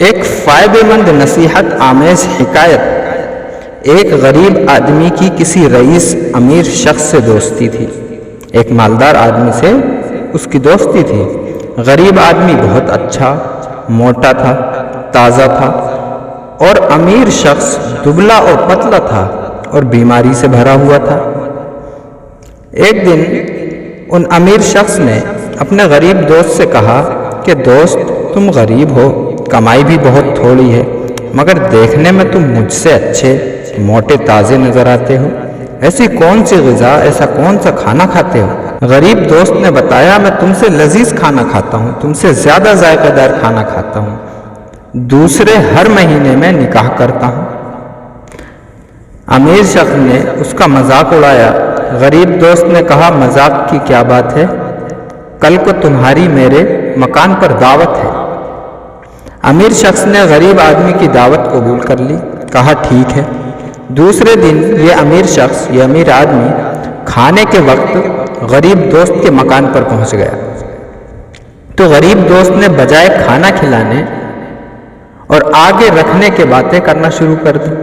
ایک فائدہ مند نصیحت آمیز حکایت۔ ایک غریب آدمی کی کسی رئیس امیر شخص سے دوستی تھی۔ ایک مالدار آدمی سے اس کی دوستی تھی۔ غریب آدمی بہت اچھا، موٹا تھا، تازہ تھا، اور امیر شخص دبلا اور پتلا تھا اور بیماری سے بھرا ہوا تھا۔ ایک دن ان امیر شخص نے اپنے غریب دوست سے کہا کہ دوست، تم غریب ہو، کمائی بھی بہت تھوڑی ہے، مگر دیکھنے میں تم مجھ سے اچھے، موٹے، تازے نظر آتے ہو۔ ایسی کون سی غذا، ایسا کون سا کھانا کھاتے ہو؟ غریب دوست نے بتایا، میں تم سے لذیذ کھانا کھاتا ہوں، تم سے زیادہ ذائقہ دار کھانا کھاتا ہوں، دوسرے ہر مہینے میں نکاح کرتا ہوں۔ امیر شخص نے اس کا مذاق اڑایا۔ غریب دوست نے کہا، مذاق کی کیا بات ہے، کل کو تمہاری میرے مکان پر دعوت ہے۔ امیر شخص نے غریب آدمی کی دعوت قبول کر لی، کہا ٹھیک ہے۔ دوسرے دن یہ امیر آدمی کھانے کے وقت غریب دوست کے مکان پر پہنچ گیا تو غریب دوست نے بجائے کھانا کھلانے اور آگے رکھنے کے باتیں کرنا شروع کر دی۔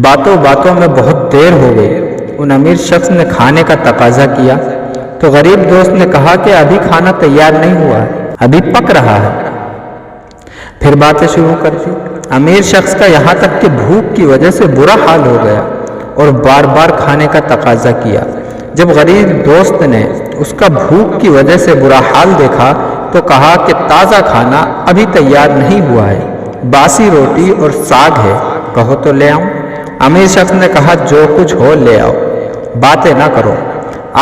باتوں باتوں میں بہت دیر ہو گئی۔ ان امیر شخص نے کھانے کا تقاضا کیا تو غریب دوست نے کہا کہ ابھی کھانا تیار نہیں ہوا ہے، ابھی پک رہا ہے۔ پھر باتیں شروع کر دی۔ امیر شخص کا یہاں تک کہ بھوک کی وجہ سے برا حال ہو گیا اور بار بار کھانے کا تقاضا کیا۔ جب غریب دوست نے اس کا بھوک کی وجہ سے برا حال دیکھا تو کہا کہ تازہ کھانا ابھی تیار نہیں ہوا ہے، باسی روٹی اور ساگ ہے، کہو تو لے آؤں۔ امیر شخص نے کہا، جو کچھ ہو لے آؤ، باتیں نہ کرو۔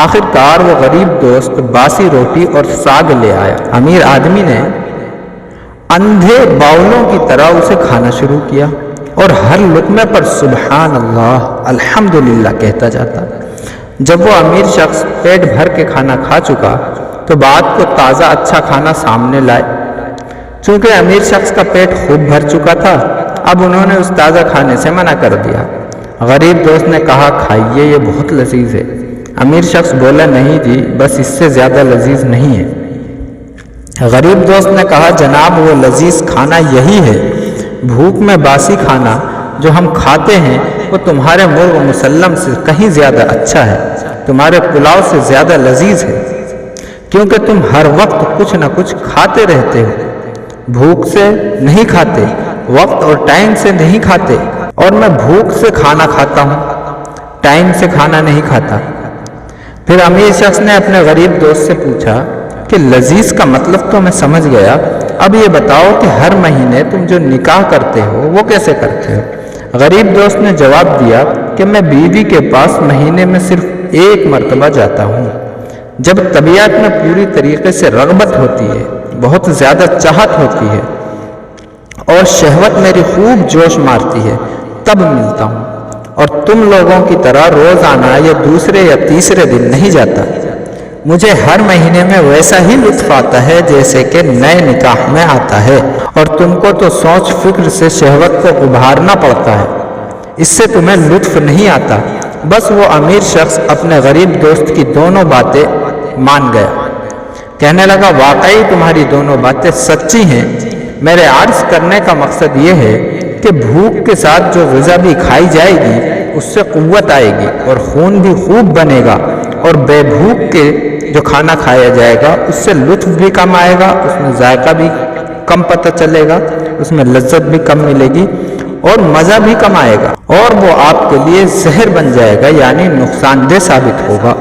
آخر کار وہ غریب دوست باسی روٹی اور ساگ لے آیا۔ امیر آدمی نے اندھے باولوں کی طرح اسے کھانا شروع کیا اور ہر لقمے پر سبحان اللہ، الحمدللہ کہتا جاتا۔ جب وہ امیر شخص پیٹ بھر کے کھانا کھا چکا تو بعد کو تازہ اچھا کھانا سامنے لائے۔ چونکہ امیر شخص کا پیٹ خوب بھر چکا تھا، اب انہوں نے اس تازہ کھانے سے منع کر دیا۔ غریب دوست نے کہا، کھائیے، یہ بہت لذیذ ہے۔ امیر شخص بولا، نہیں جی، بس اس سے زیادہ لذیذ نہیں ہے۔ غریب دوست نے کہا، جناب وہ لذیذ کھانا یہی ہے، بھوک میں باسی کھانا جو ہم کھاتے ہیں وہ تمہارے مرغ مسلم سے کہیں زیادہ اچھا ہے، تمہارے پلاؤ سے زیادہ لذیذ ہے، کیونکہ تم ہر وقت کچھ نہ کچھ کھاتے رہتے ہو، بھوک سے نہیں کھاتے، وقت اور ٹائم سے نہیں کھاتے، اور میں بھوک سے کھانا کھاتا ہوں، ٹائم سے کھانا نہیں کھاتا۔ پھر امیر شخص نے اپنے غریب دوست سے پوچھا کہ لذیذ کا مطلب تو میں سمجھ گیا، اب یہ بتاؤ کہ ہر مہینے تم جو نکاح کرتے ہو وہ کیسے کرتے ہو؟ غریب دوست نے جواب دیا کہ میں بیوی کے پاس مہینے میں صرف ایک مرتبہ جاتا ہوں، جب طبیعت میں پوری طریقے سے رغبت ہوتی ہے، بہت زیادہ چاہت ہوتی ہے اور شہوت میری خوب جوش مارتی ہے، تب ملتا ہوں، اور تم لوگوں کی طرح روزانہ یا دوسرے یا تیسرے دن نہیں جاتا۔ مجھے ہر مہینے میں ویسا ہی لطف آتا ہے جیسے کہ نئے نکاح میں آتا ہے، اور تم کو تو سوچ فکر سے شہوت کو ابھارنا پڑتا ہے، اس سے تمہیں لطف نہیں آتا۔ بس وہ امیر شخص اپنے غریب دوست کی دونوں باتیں مان گیا، کہنے لگا، واقعی تمہاری دونوں باتیں سچی ہیں۔ میرے عرض کرنے کا مقصد یہ ہے کہ بھوک کے ساتھ جو غذا بھی کھائی جائے گی اس سے قوت آئے گی اور خون بھی خوب بنے گا، اور بے بھوک کے جو کھانا کھایا جائے گا اس سے لطف بھی کم آئے گا، اس میں ذائقہ بھی کم پتہ چلے گا، اس میں لذت بھی کم ملے گی اور مزہ بھی کم آئے گا، اور وہ آپ کے لیے زہر بن جائے گا، یعنی نقصان دہ ثابت ہوگا۔